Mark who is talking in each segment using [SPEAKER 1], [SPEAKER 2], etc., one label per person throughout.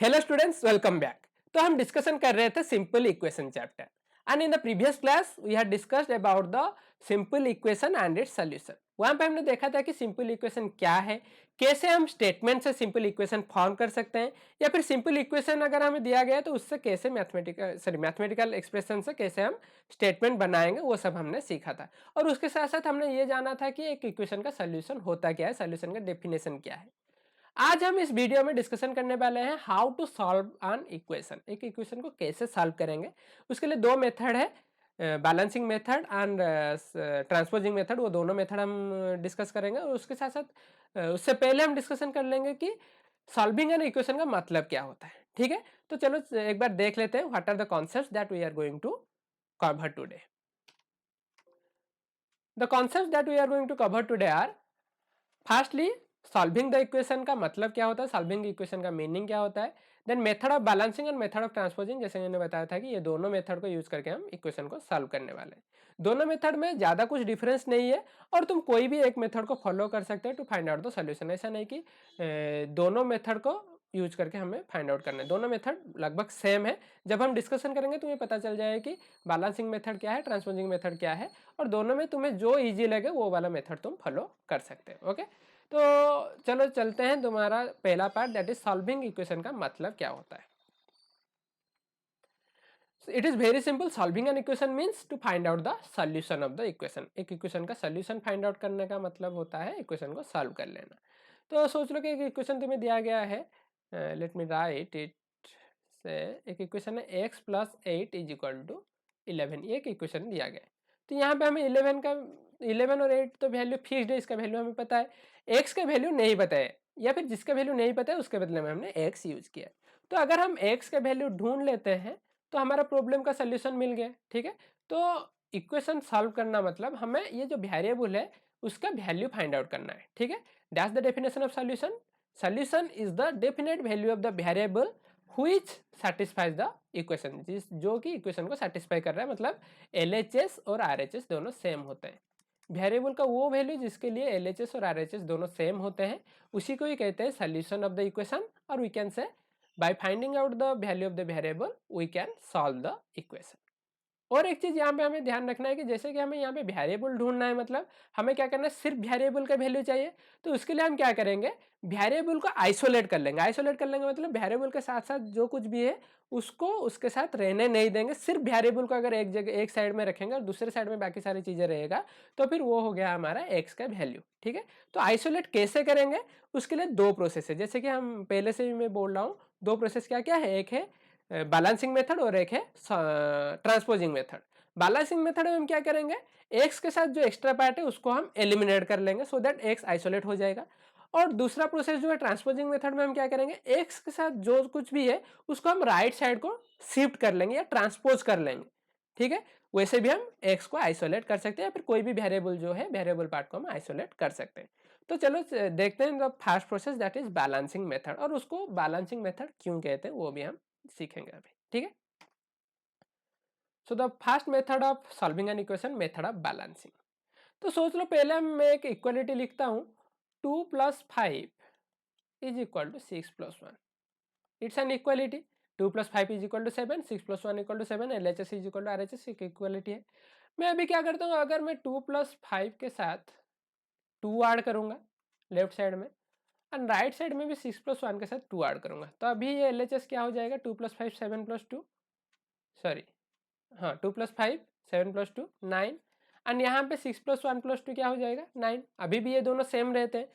[SPEAKER 1] Hello students, welcome back. तो हम discussion कर रहे थे simple equation chapter and in the previous class we had discussed about the simple equation and its solution. वहां पे हमने देखा था कि सिंपल इक्वेशन क्या है, कैसे हम स्टेटमेंट से सिंपल इक्वेशन फॉर्म कर सकते हैं, या फिर सिंपल इक्वेशन अगर हमें दिया गया है तो उससे कैसे मैथमेटिकल एक्सप्रेशन से कैसे हम स्टेटमेंट बनाएंगे, वो सब हमने सीखा था। और उसके साथ साथ हमने ये जाना था कि एक इक्वेशन का सोल्यूशन होता क्या है, सोल्यूशन का डेफिनेशन क्या है। आज हम इस वीडियो में डिस्कशन करने वाले हैं how to solve an equation. एक इक्वेशन को कैसे सॉल्व करेंगे, उसके लिए दो मेथड है, balancing method and transposing method. वो दोनों मेथड हम डिस्कस करेंगे और उसके साथ साथ उससे पहले हम डिस्कशन कर लेंगे कि सॉल्विंग एन इक्वेशन का मतलब क्या होता है। ठीक है, तो चलो एक बार देख लेते हैं what are the concepts that we are going to cover today. The concepts that we are going to cover today are firstly solving the equation का मतलब क्या होता है, सॉल्विंग इक्वेशन का मीनिंग क्या होता है, then method of balancing and method of transposing. जैसे मैंने बताया था कि ये दोनों मेथड को यूज करके हम इक्वेशन को सॉल्व करने वाले हैं। दोनों मेथड में ज्यादा कुछ डिफरेंस नहीं है और तुम कोई भी एक मेथड को फॉलो कर सकते हो to find out the solution. ऐसा नहीं कि दोनों मेथड को यूज करके हमें फाइंड आउट करना है। दोनों मेथड लगभग सेम है। जब हम डिस्कशन करेंगे तुम्हें पता चल जाएगा कि बैलेंसिंग मेथड क्या है, ट्रांसपोजिंग मेथड क्या है, और दोनों में तुम्हें जो इजी लगे वो वाला मेथड तुम फॉलो कर सकते हो। ओके, तो चलो चलते हैं। तुम्हारा पहला part that is solving equation का मतलब क्या होता है। It is very simple. Solving an equation means to find out the solution of the equation. एक इक्वेशन का सॉल्यूशन फाइंड आउट करने का मतलब होता है इक्वेशन को सॉल्व कर लेना। तो सोच लो कि एक इक्वेशन तुम्हें दिया गया है, लेट मी राइट इट से। एक इक्वेशन है x plus eight is equal to 11। ये एक इक्वेशन दिया गया है। तो यहाँ पे हमें 11 और 8 तो वैल्यू फिक्स्ड है, इसका वैल्यू हमें पता है। एक्स का वैल्यू नहीं पता है, या फिर जिसका वैल्यू नहीं पता है उसके बदले में हमने एक्स यूज किया। तो अगर हम एक्स का वैल्यू ढूंढ लेते हैं तो हमारा प्रॉब्लम का सोल्यूशन मिल गया। ठीक है, तो इक्वेशन सॉल्व करना मतलब हमें ये जो वेरिएबल है उसका वैल्यू फाइंड आउट करना है। ठीक है, that's the definition of solution. Solution is the definite value of the variable which satisfies the equation. जिस जो कि इक्वेशन को सेटिस्फाई कर रहा है, मतलब एलएचएस और आरएचएस दोनों सेम होते हैं। वेरिएबल का वो वैल्यू जिसके लिए एलएचएस और आरएचएस दोनों सेम होते हैं, उसी को ही कहते हैं सॉल्यूशन ऑफ द इक्वेशन। और we can say by finding out the value of the variable we can solve the equation. और एक चीज यहाँ पे हमें ध्यान रखना है कि जैसे कि हमें यहाँ पे वेरिएबल ढूंढना है, मतलब हमें क्या करना है, सिर्फ वेरिएबल का वैल्यू चाहिए। तो उसके लिए हम क्या करेंगे, वेरिएबल को आइसोलेट कर लेंगे। आइसोलेट कर लेंगे मतलब वेरिएबल के साथ साथ जो कुछ भी है उसको उसके साथ रहने नहीं देंगे। सिर्फ वेरिएबल को अगर एक जगह एक साइड में रखेंगे और दूसरे साइड में बाकी सारी चीजें रहेगा तो फिर वो हो गया हमारा एक्स का वैल्यू। ठीक है, तो आइसोलेट कैसे करेंगे, उसके लिए दो प्रोसेस है। जैसे कि हम पहले से ही मैं बोल रहा हूँ, दो प्रोसेस क्या क्या है, एक है बैलेंसिंग मेथड और एक है ट्रांसपोजिंग मेथड। बैलेंसिंग मेथड में हम क्या करेंगे, एक्स के साथ जो एक्स्ट्रा पार्ट है उसको हम एलिमिनेट कर लेंगे सो दैट एक्स आइसोलेट हो जाएगा। और दूसरा प्रोसेस जो है ट्रांसपोजिंग मेथड में हम क्या करेंगे, एक्स के साथ जो कुछ भी है उसको हम राइट साइड को शिफ्ट कर लेंगे या ट्रांसपोज कर लेंगे। ठीक है, वैसे भी हम एक्स को आइसोलेट कर सकते हैं, या फिर कोई भी वेरिएबल जो है वेरिएबल पार्ट को हम आइसोलेट कर सकते हैं। तो चलो देखते हैं first process that is balancing method, और उसको बैलेंसिंग मेथड क्यों कहते हैं वो भी हम सीखेंगे अभी। ठीक है, so the first method of solving an equation, method of balancing. तो सोच लो पहले मैं एक इक्वालिटी लिखता हूं, 2 + 5 is equal to 6 + 1। It's an equality. 2 + 5 is equal to 7, 6 + 1 equal to 7, L H S is equal to R H S, एक equality है। मैं अभी क्या करता हूँ, अगर मैं 2 + 5 के साथ 2 ऐड करूंगा लेफ्ट साइड में, एंड राइट साइड में भी 6 + 1 के साथ 2 ऐड करूंगा, तो अभी ये एल एच एस क्या हो जाएगा, 2 + 5 7 + 2, सॉरी, हाँ, 2 + 5 7 + 2 9, एंड यहाँ पे 6 + 1 + 2 क्या हो जाएगा, 9। अभी भी ये दोनों सेम रहते हैं।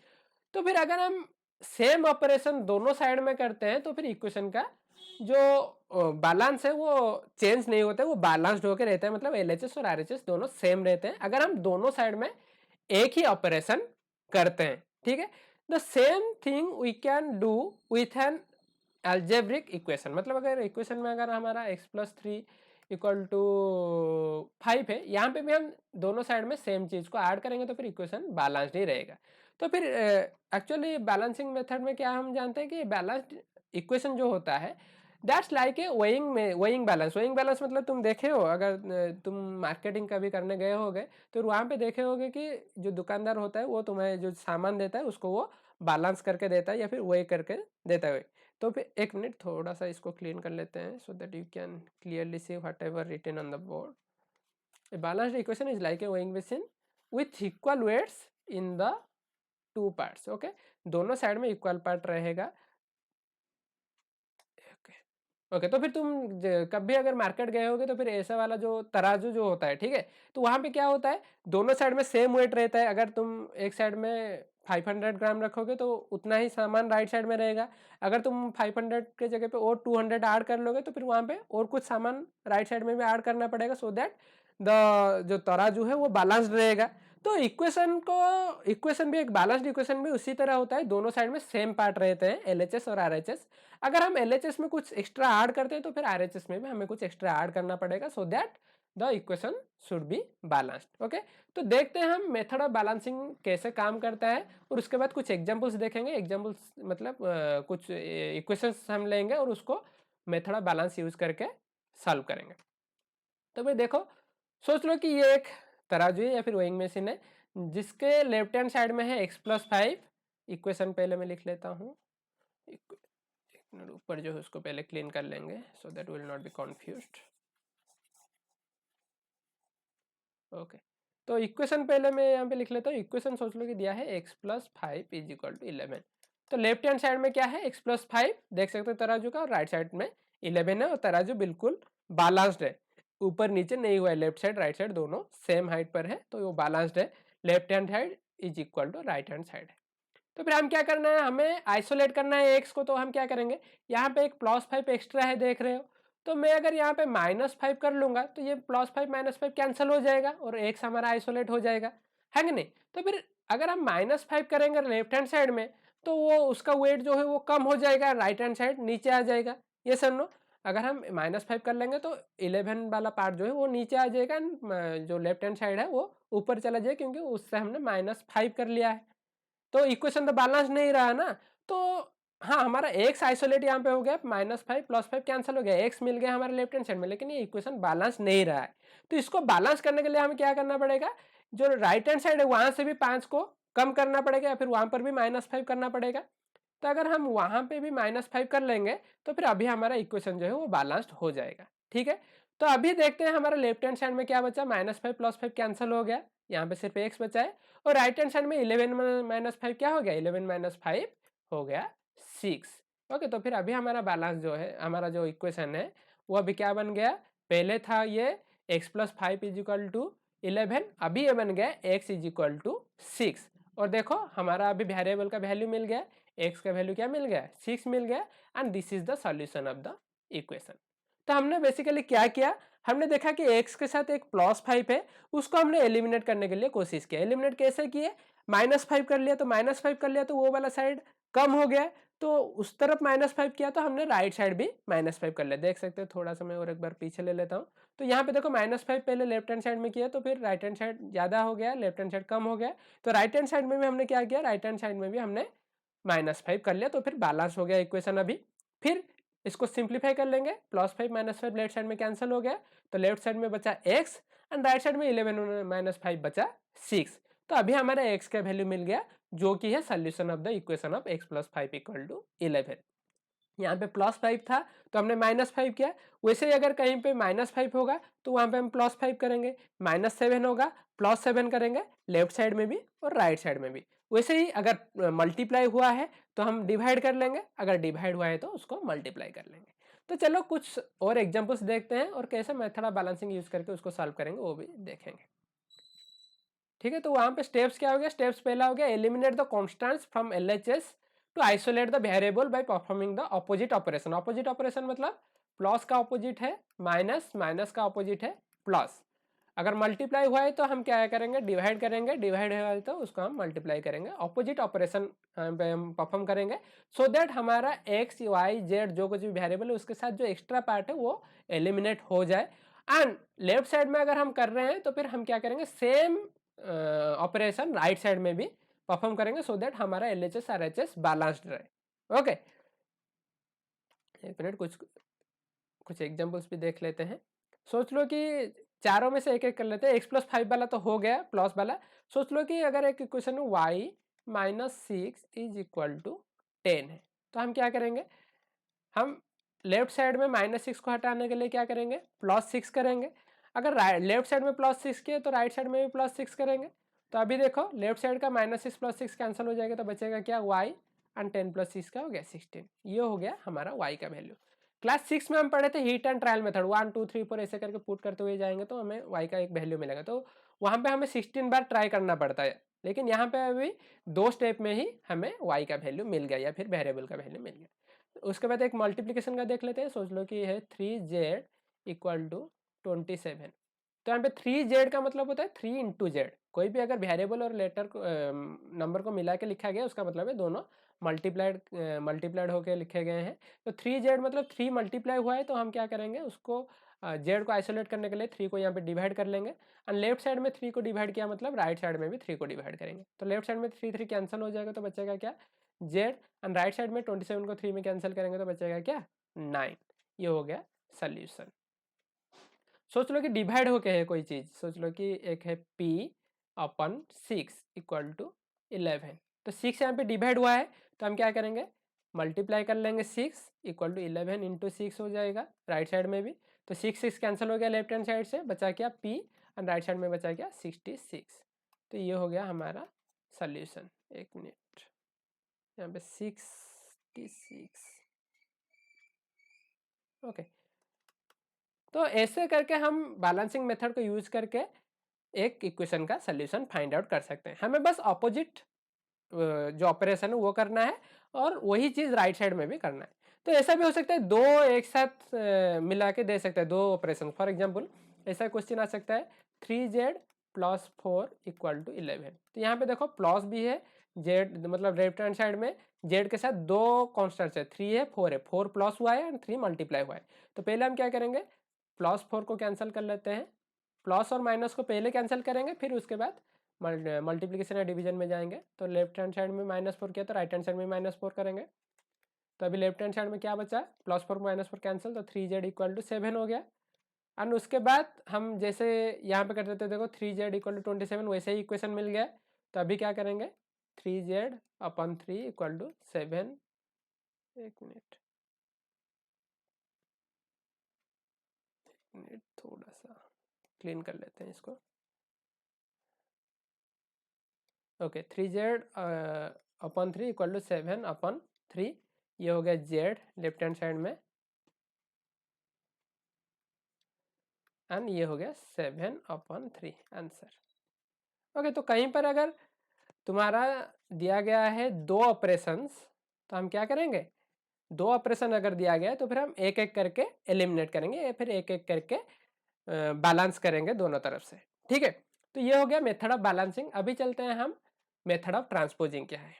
[SPEAKER 1] तो फिर अगर हम सेम ऑपरेशन दोनों साइड में करते हैं तो फिर इक्वेशन का जो बैलेंस है वो चेंज नहीं होता है, वो बैलेंस्ड होकर रहता है। मतलब एलएचएस और आरएचएस दोनों सेम रहते हैं अगर हम दोनों साइड में एक ही ऑपरेशन करते हैं। ठीक है, the same thing we can do with an algebraic equation. मतलब अगर इक्वेशन में अगर हमारा x+3 इक्वल टू 5 है, यहाँ पे भी हम दोनों साइड में सेम चीज को ऐड करेंगे तो फिर इक्वेशन बैलेंस्ड ही रहेगा। तो फिर एक्चुअली बैलेंसिंग मेथड में क्या हम जानते हैं कि बैलेंस्ड इक्वेशन जो होता है that's like a weighing balance. Weighing balance मतलब तुम देखे हो, अगर तुम मार्केटिंग कभी करने गए होगे तो वहाँ पे देखे होगे कि जो दुकानदार होता है वो तुम्हें जो सामान देता है उसको वो बैलेंस करके देता है या फिर वेइ करके देता है। तो फिर एक मिनट थोड़ा सा इसको क्लीन कर लेते हैं so that you can clearly see whatever written on the board. A balanced equation is like a weighing machine with equal weights in the two parts. Okay, दोनों साइड में equal part रहेगा. Okay तो फिर तुम कभी अगर market गए होगे तो फिर ऐसा वाला जो तराजू जो होता है, ठीक है, तो वहां पे क्या होता है, दोनों साइड में सेम वेट रहता है. अगर तुम एक साइड में 500 ग्राम रखोगे तो उतना ही सामान राइट साइड में रहेगा. अगर तुम 500 के जगह पे और 200 ऐड कर लोगे तो फिर वहां पे और कुछ सामान राइट साइड में भी ऐड करना पड़ेगा सो दैट द जो तराजू है वो बैलेंस्ड रहेगा. तो इक्वेशन भी एक बैलेंस्ड इक्वेशन भी उसी तरह होता है, दोनों साइड में सेम पार्ट रहते हैं एलएचएस और आरएचएस. अगर हम एलएचएस में कुछ एक्स्ट्रा ऐड करते हैं तो फिर आरएचएस में भी हमें कुछ एक्स्ट्रा ऐड करना पड़ेगा so that the equation should be balanced. Okay, तो देखते हैं हम मेथड ऑफ बैलेंसिंग कैसे काम करता है और उसके बाद कुछ एग्जांपल्स देखेंगे. एग्जांपल्स मतलब कुछ इक्वेशंस हम लेंगे और उसको मेथड ऑफ बैलेंस यूज करके सॉल्व करेंगे. तो भाई देखो, सोच लो कि ये एक तराजू है या फिर वेइंग मशीन है जिसके लेफ्ट हैंड साइड में है x+5. इक्वेशन पहले मैं लिख लेता हूँ, ऊपर जो है उसको पहले क्लीन कर लेंगे so that will not be confused. Okay, तो इक्वेशन पहले मैं यहाँ पे लिख लेता हूँ. इक्वेशन सोच लो कि दिया है x+5 इज इक्वल टू 11. तो लेफ्ट हैंड साइड में क्या है, x+5 देख सकते हो तराजू का, और राइट साइड में 11 है और तराजू बिल्कुल बैलेंस्ड है, ऊपर नीचे नहीं हुआ है. लेफ्ट साइड राइट साइड दोनों सेम हाइट पर है तो वो बैलेंस्ड है. Left hand side is equal to right hand side है. तो फिर हम क्या करना है, हमें आइसोलेट करना है एक्स को. तो हम क्या करेंगे, यहाँ पे एक +5 एक्स्ट्रा है देख रहे हो, तो मैं अगर यहाँ पे -5 कर लूंगा तो ये +5 -5 कैंसिल हो जाएगा और एक्स हमारा आइसोलेट हो जाएगा, है कि नहीं. तो फिर अगर हम -5 करेंगे लेफ्ट हैंड साइड में तो वो उसका वेट जो है वो कम हो जाएगा, राइट हैंड साइड नीचे आ जाएगा. ये सुनो, अगर हम -5 कर लेंगे तो 11 वाला पार्ट जो है वो नीचे आ जाएगा, जो लेफ्ट हैंड साइड है वो ऊपर चला जाएगा क्योंकि उससे हमने -5 कर लिया है. तो इक्वेशन तो बैलेंस नहीं रहा ना. तो हाँ, हमारा एक्स आइसोलेट यहाँ पे हो गया, -5 +5 कैंसिल हो गया, एक्स मिल गया हमारे लेफ्ट हैंड साइड में, लेकिन ये इक्वेशन बैलेंस नहीं रहा है. तो इसको बैलेंस करने के लिए हमें क्या करना पड़ेगा, जो राइट हैंड साइड है वहां से भी 5 को कम करना पड़ेगा या फिर वहां पर भी -5 करना पड़ेगा. तो अगर हम वहां पे भी -5 कर लेंगे तो फिर अभी हमारा इक्वेशन जो है वो बैलेंस्ड हो जाएगा. ठीक है, तो अभी देखते हैं हमारा लेफ्ट हैंड साइड में क्या बचा, -5 +5 कैंसिल हो गया, यहाँ पे सिर्फ एक्स बचा है. और राइट हैंड साइड में 11 - 5 क्या हो गया, 11 - 5 हो गया 6. ओके, तो फिर अभी हमारा बैलेंस जो है, हमारा जो इक्वेशन है वो अभी क्या बन गया, पहले था ये x+5 इज इक्वल टू 11, अभी ये बन गया x इज इक्वल टू 6. और देखो हमारा अभी वेरिएबल का वैल्यू मिल गया, x का वैल्यू क्या मिल गया, 6 मिल गया, and this is the solution of the equation. तो हमने बेसिकली क्या किया, हमने देखा कि x के साथ एक +5 है, उसको हमने एलिमिनेट करने के लिए कोशिश किया. एलिमिनेट कैसे किए, -5 कर लिया तो -5 कर लिया तो वो वाला साइड कम हो गया, तो उस तरफ -5 किया तो हमने राइट साइड भी -5 कर लिया. देख सकते हो, थोड़ा सा मैं और एक बार पीछे ले लेता हूँ. तो यहाँ पे देखो -5 पहले लेफ्ट हैंड साइड में किया तो फिर राइट हैंड साइड ज्यादा हो गया, लेफ्ट हैंड साइड कम हो गया. तो राइट हैंड साइड में भी हमने क्या किया, राइट हैंड साइड में भी हमने -5 कर लिया, तो फिर बैलेंस हो गया इक्वेशन. अभी फिर इसको सिंप्लीफाई कर लेंगे, +5 -5 लेफ्ट साइड में कैंसिल हो गया, तो लेफ्ट साइड में बचा x एंड राइट साइड में 11 - 5 बचा 6. तो अभी हमारा x का वैल्यू मिल गया जो कि है solution of the equation of x+5 equal to 11. यहाँ पे +5 था तो हमने -5 किया, वैसे ही अगर कहीं पे -5 होगा तो वहां पे हम +5 करेंगे, -7 होगा +7 करेंगे, लेफ्ट साइड में भी और राइट साइड में भी. वैसे ही अगर मल्टीप्लाई हुआ है तो हम डिवाइड कर लेंगे, अगर डिवाइड हुआ है तो उसको मल्टीप्लाई कर लेंगे. तो चलो कुछ और एग्जांपल्स देखते हैं और कैसे मेथड ऑफ बैलेंसिंग यूज करके उसको सॉल्व करेंगे वो भी देखेंगे. ठीक है, तो वहां पे स्टेप्स क्या हो गया, स्टेप्स पहला हो गया eliminate the constants from LHS to isolate the variable by performing the opposite operation. Opposite operation मतलब प्लस का ऑपोजिट है माइनस, माइनस का ऑपोजिट है प्लस. अगर मल्टीप्लाई हुआ है तो हम क्या करेंगे, डिवाइड करेंगे, डिवाइड हुआ है तो उसको हम मल्टीप्लाई करेंगे, ऑपोजिट ऑपरेशन हम परफॉर्म करेंगे सो दैट हमारा एक्स वाई जेड जो कुछ भी वेरिएबल है उसके साथ जो एक्स्ट्रा पार्ट है वो एलिमिनेट हो जाए. एंड लेफ्ट साइड में अगर हम कर रहे हैं तो फिर हम क्या करेंगे, सेम ऑपरेशन राइट साइड में भी परफॉर्म करेंगे सो दैट हमारा एलएचएस आरएचएस बैलेंस्ड रहे. ओके, एक मिनट, कुछ कुछ एग्जांपल्स भी देख लेते हैं. सोच लो कि चारों में से एक एक कर लेते हैं. x+5 वाला तो हो गया, प्लस वाला. सोच लो कि अगर एक इक्वेशन में y - 6 इज इक्वल टू 10 है तो हम क्या करेंगे, हम लेफ्ट साइड में -6 को हटाने के लिए क्या करेंगे, +6 करेंगे। अगर लेफ्ट साइड में +6 किए तो राइट साइड में भी +6 करेंगे। तो अभी देखो लेफ्ट साइड का -6 + 6 कैंसिल हो जाएगा, तो बचेगा क्या, y, एंड 10 + 6 का हो गया 16। ये हो गया हमारा y का वैल्यू। क्लास 6 में हम पढ़े थे हीट एंड ट्रायल मेथड, 1 2 3 4 ऐसे करके पुट करते हुए जाएंगे तो हमें y का एक वैल्यू मिलेगा। तो वहाँ पे हमें 16 बार ट्राई करना पड़ता है, लेकिन यहाँ पे अभी 2 स्टेप में ही हमें y का वैल्यू मिल गया या फिर वेरिएबल का वैल्यू मिल गया। उसके बाद एक मल्टीप्लिकेशन का देख लेते हैं। सोच लो कि ये है 3z = 27। तो यहाँ पे 3z का मतलब होता है 3 × z। कोई भी अगर वेरिएबल और लेटर को नंबर को मिला के लिखा गया उसका मतलब है दोनों मल्टीप्लाइड होके लिखे गए हैं। तो 3z मतलब 3 मल्टीप्लाई हुआ है, तो हम क्या करेंगे, उसको z को आइसोलेट करने के लिए 3 को यहाँ पे डिवाइड कर लेंगे। एंड लेफ्ट साइड में 3 को डिवाइड किया मतलब राइट साइड में भी 3 को डिवाइड करेंगे। तो लेफ्ट साइड में 3 कैंसिल हो जाएगा, तो बचेगा क्या, z। एंड राइट साइड में 27 को 3 में कैंसिल करेंगे तो बचेगा क्या, 9। ये हो गया सोल्यूशन। सोच लो कि डिवाइड होके है कोई चीज, सोच लो कि एक है p/6 = 11। तो 6 यहाँ पे डिवाइड हुआ है, तो हम क्या करेंगे, मल्टीप्लाई कर लेंगे। 6 = 11 × 6 हो जाएगा राइट साइड में भी। तो 6 कैंसिल हो गया लेफ्ट हैंड साइड से, बचा क्या p, एंड राइट साइड में बचा क्या 66। तो ये हो गया हमारा सोल्यूशन। एक मिनट, यहाँ पे 66। ओके, तो ऐसे करके हम बैलेंसिंग मेथड को यूज करके एक इक्वेशन का सोल्यूशन फाइंड आउट कर सकते हैं। हमें बस ऑपोजिट जो ऑपरेशन है वो करना है, और वही चीज राइट साइड में भी करना है। तो ऐसा भी हो सकता है दो एक साथ मिला के दे सकते हैं, दो ऑपरेशन। फॉर एग्जांपल ऐसा क्वेश्चन आ सकता है 3z + 4 = 11। तो यहाँ पे देखो प्लस भी है, z मतलब लेफ्ट हैंड साइड में z के साथ दो कॉन्स्टेंट्स है, 3 है 4 है, 4 प्लस हुआ है एंड 3 मल्टीप्लाई हुआ है। तो पहले हम क्या करेंगे, +4 को कैंसिल कर लेते हैं, प्लस और माइनस को पहले कैंसिल करेंगे, फिर उसके बाद मल्टीप्लिकेशन या डिवीजन में जाएंगे। तो लेफ्ट हैंड साइड में -4 किया तो राइट हैंड साइड में -4 करेंगे। तो अभी लेफ्ट हैंड साइड में क्या बचा, +4 -4 कैंसिल, तो 3z = 7 हो गया। एंड उसके बाद हम जैसे यहाँ पे करते थे, देखो 3z = 27, वैसे ही इक्वेशन मिल गया। तो अभी क्या करेंगे, 3z/3 = 7। एक मिनट थोड़ा सा क्लीन कर लेते हैं इसको। Okay, 3z/3 = 7/3। ये हो गया z लेफ्ट हैंड साइड में, एंड ये हो गया 7/3 आंसर। ओके, तो कहीं पर अगर तुम्हारा दिया गया है दो ऑपरेशंस, तो हम क्या करेंगे, दो ऑपरेशन अगर दिया गया है तो फिर हम एक एक करके एलिमिनेट करेंगे या फिर एक एक करके बैलेंस करेंगे दोनों तरफ से। ठीक है, तो ये हो गया मेथड ऑफ बैलेंसिंग। अभी चलते हैं हम मेथड ऑफ ट्रांसपोजिंग क्या है।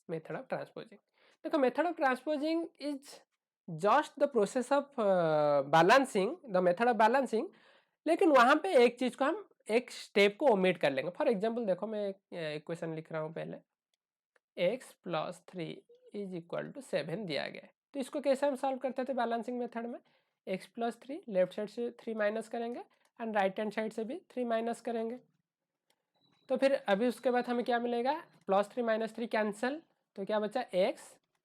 [SPEAKER 1] मेथड ऑफ ट्रांसपोजिंग, देखो method of transposing is just the process of balancing, the method of balancing. लेकिन वहां पे एक चीज को हम एक स्टेप को ओमिट कर लेंगे। फॉर एग्जांपल देखो, मैं एक इक्वेशन लिख रहा हूं पहले, x + 3 = 7 दिया गया है। तो इसको कैसे हम सॉल्व करते थे बैलेंसिंग मेथड में, x + 3 लेफ्ट साइड से 3 माइनस करेंगे एंड राइट हैंड साइड से भी 3 माइनस करेंगे। तो फिर अभी उसके बाद हमें क्या मिलेगा, +3 - 3 कैंसिल, तो क्या बचा, x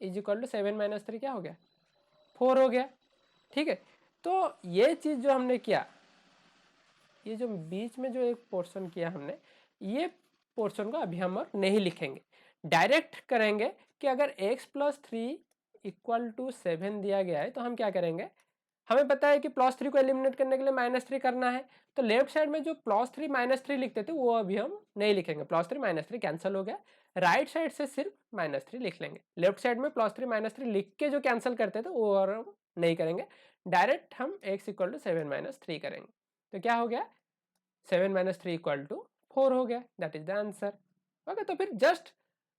[SPEAKER 1] = 7 - 3 क्या हो गया, 4 हो गया। ठीक है, तो ये चीज जो हमने किया, ये जो बीच में जो एक पोर्शन किया हमने, ये पोर्शन को अभी हम नहीं लिखेंगे, डायरेक्ट करेंगे कि अगर x + 3 = 7 दिया गया है तो हम क्या करेंगे, हमें पता है कि +3 को एलिमिनेट करने के लिए -3 करना है। तो लेफ्ट साइड में जो +3 -3 लिखते थे वो अभी हम नहीं लिखेंगे, +3 -3 कैंसिल हो गया। राइट साइड से सिर्फ -3 लिख लेंगे। लेफ्ट साइड में +3 -3 लिख के जो कैंसिल करते थे वो और हम नहीं करेंगे, डायरेक्ट हम x = 7 - 3 करेंगे। तो क्या हो गया, 7 - 3 = 4 हो गया, that is the answer. Okay, तो फिर जस्ट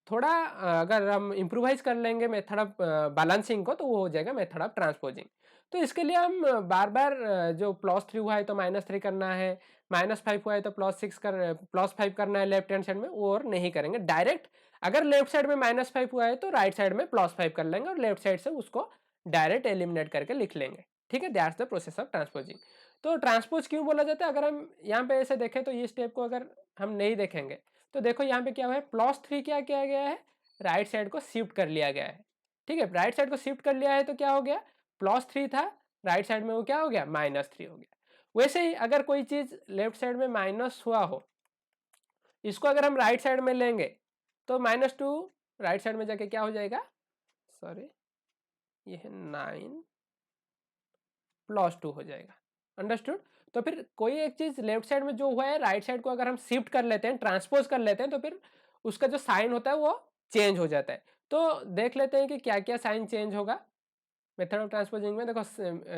[SPEAKER 1] थोड़ा अगर हम इम्प्रोवाइज कर लेंगे मेथड ऑफ बैलेंसिंग को, तो वो हो जाएगा मेथड ऑफ ट्रांसपोजिंग। तो इसके लिए हम बार बार जो +3 हुआ है तो -3 करना है, -5 हुआ है तो +5 करना है लेफ्ट हैंड साइड में, वो और नहीं करेंगे। डायरेक्ट अगर लेफ्ट साइड में -5 हुआ है तो राइट साइड में +5 कर लेंगे और लेफ्ट साइड से उसको डायरेक्ट एलिमिनेट करके लिख लेंगे। ठीक है, that's the process of transposing. तो ट्रांसपोज क्यों बोला जाता है, अगर हम यहाँ पे ऐसे देखें तो ये स्टेप को अगर हम नहीं देखेंगे तो देखो यहाँ पे क्या हुआ है, +3 क्या किया गया है, राइट साइड को शिफ्ट कर लिया गया है। ठीक है, राइट साइड को शिफ्ट कर लिया है तो क्या हो गया, +3 था, राइट साइड में वो क्या हो गया, -3 हो गया। वैसे ही अगर कोई चीज लेफ्ट साइड में माइनस हुआ हो, इसको अगर हम राइट साइड में लेंगे तो -2 राइट साइड में जाके क्या हो जाएगा, सॉरी ये है 9 +2 हो जाएगा। अंडरस्टूड। तो फिर कोई एक चीज लेफ्ट साइड में जो हुआ है, राइट साइड को अगर हम शिफ्ट कर लेते हैं, ट्रांसपोज कर लेते हैं, तो फिर उसका जो साइन होता है वो चेंज हो जाता है। तो देख लेते हैं कि क्या क्या साइन चेंज होगा मेथड ऑफ ट्रांसपोजिंग में। देखो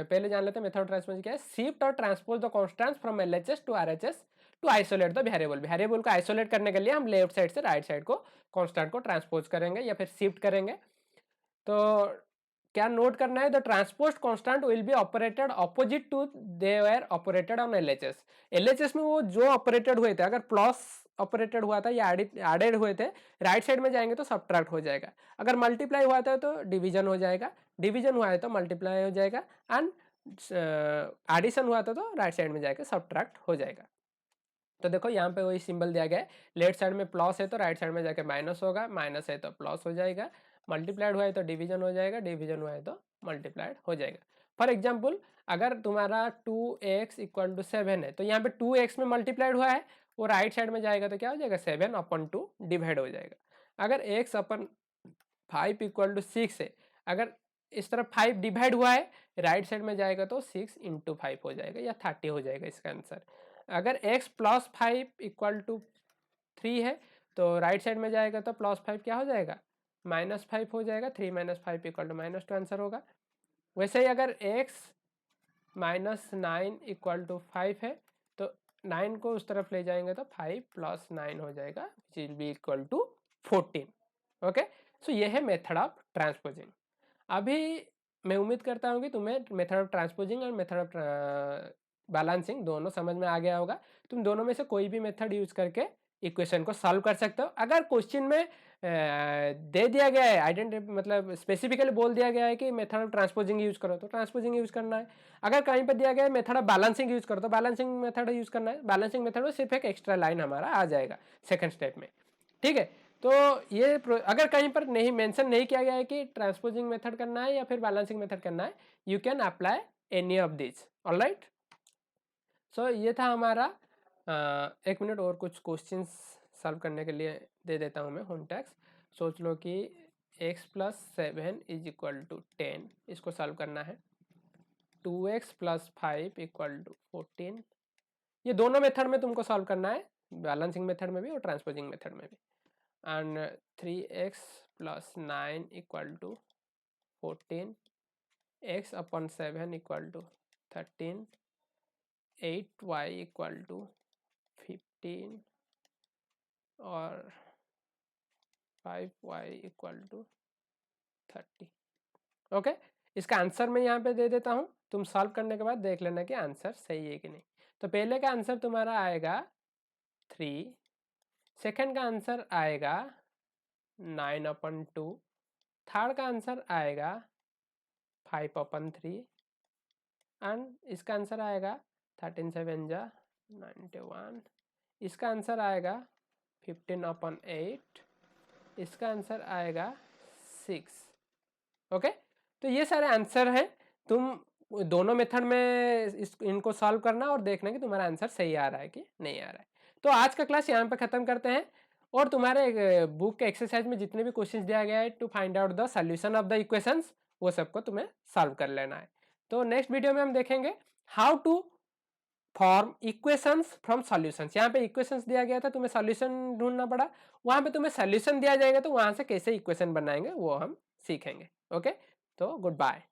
[SPEAKER 1] पहले जान लेते हैं मेथड ऑफ ट्रांसपोजिंग क्या है। शिफ्ट और transpose the constants from LHS to RHS to isolate the variable. Variable को आइसोलेट करने के लिए हम लेफ्ट साइड से राइट साइड को कॉन्स्टेंट को ट्रांसपोज करेंगे या फिर शिफ्ट करेंगे। तो क्या नोट करना है, the transpose constant will be operated opposite to they were operated on LHS. LHS में वो जो ऑपरेटेड हुए थे, अगर प्लस ऑपरेटेड हुआ था या एडेड हुए थे, राइट साइड में जाएंगे तो सब्ट्रैक्ट हो जाएगा। अगर मल्टीप्लाई हुआ था तो डिवीजन हो जाएगा, डिवीजन हुआ है तो मल्टीप्लाई हो जाएगा, एंड एडिशन हुआ था तो राइट साइड में जाकर सब्ट्रैक्ट हो जाएगा। तो देखो यहाँ पे वही सिंबल दिया गया है, लेफ्ट साइड में प्लस है तो राइट साइड में जाके माइनस होगा, माइनस है तो प्लस हो जाएगा, मल्टीप्लाइड हुआ है तो डिवीजन हो जाएगा, डिवीजन हुआ है तो मल्टीप्लाइड हो जाएगा। फॉर एग्जाम्पल अगर तुम्हारा 2x = 7 है तो यहाँ पे 2x में मल्टीप्लाइड हुआ है, वो राइट साइड में जाएगा तो क्या हो जाएगा, 7/2 डिवाइड हो जाएगा। अगर x/5 = 6 है, अगर इस तरफ 5 डिवाइड हुआ है, राइट साइड में जाएगा तो 6 × 5 हो जाएगा या 30 हो जाएगा इसका आंसर। अगर x + 5 = 3 है तो राइट साइड में जाएगा तो +5 क्या हो जाएगा, -5 हो जाएगा, 3 - 5 = -2 आंसर होगा। वैसे ही अगर x - 9 = 5 है तो 9 को उस तरफ ले जाएंगे तो 5 + 9 हो जाएगा, which will be equal to 14। Okay, so ये है मेथड ऑफ ट्रांसपोजिंग। अभी मैं उम्मीद करता हूँ कि तुम्हें मेथड ऑफ ट्रांसपोजिंग और मेथड ऑफ बैलेंसिंग दोनों समझ में आ गया होगा। तुम दोनों में से कोई भी मेथड यूज करके इक्वेशन को सॉल्व कर सकते हो। अगर क्वेश्चन में दे दिया गया है आइडेंटिटी, मतलब स्पेसिफिकली बोल दिया गया है कि मेथड ऑफ ट्रांसपोजिंग यूज करो तो ट्रांसपोजिंग यूज करना है। अगर कहीं पर दिया गया है मेथड ऑफ बैलेंसिंग यूज करो तो बैलेंसिंग मेथड यूज करना है। बैलेंसिंग मेथड में सिर्फ एक एक्स्ट्रा लाइन हमारा आ जाएगा सेकंड स्टेप में। ठीक है, तो ये अगर कहीं पर नहीं मेंशन नहीं किया गया है कि ट्रांसपोजिंग मेथड करना है या फिर बैलेंसिंग मेथड करना है, you can apply any of this. Alright, so ये था हमारा। एक मिनट और कुछ क्वेश्चंस सॉल्व करने के लिए दे देता हूँ मैं होम टैक्स। सोच लो कि x + 7 = 10, इसको सॉल्व करना है। 2x + 5 = 14, ये दोनों मेथड में तुमको सॉल्व करना है, बैलेंसिंग मेथड में भी और ट्रांसपोजिंग मेथड में भी। एंड 3x + 9 = 14, x/7 = 13, 8y = 15 और 5y = 30। ओके, इसका आंसर मैं यहाँ पे दे देता हूँ, तुम सॉल्व करने के बाद देख लेना कि आंसर सही है कि नहीं। तो पहले का आंसर तुम्हारा आएगा 3, सेकंड का आंसर आएगा 9/2, थर्ड का आंसर आएगा 5/3 एंड इसका आंसर आएगा 13 7 जा 91, इसका आंसर आएगा 15/8, इसका आंसर आएगा 6। ओके, तो ये सारे आंसर हैं। तुम दोनों मेथड में इनको सॉल्व करना और देखना कि तुम्हारा आंसर सही आ रहा है कि नहीं आ रहा है। तो आज का क्लास यहाँ पे खत्म करते हैं, और तुम्हारे बुक के एक्सरसाइज में जितने भी क्वेश्चंस दिया गया है to find out the solution of the equations, वो सबको तुम्हें सॉल्व कर लेना है। तो नेक्स्ट वीडियो में हम देखेंगे how to form equations from solutions. यहाँ पे इक्वेशंस दिया गया था, तुम्हें सॉल्यूशन ढूंढना पड़ा, वहां पे तुम्हें सॉल्यूशन दिया जाएगा तो वहां से कैसे इक्वेशन बनाएंगे वो हम सीखेंगे। ओके, तो गुड बाय।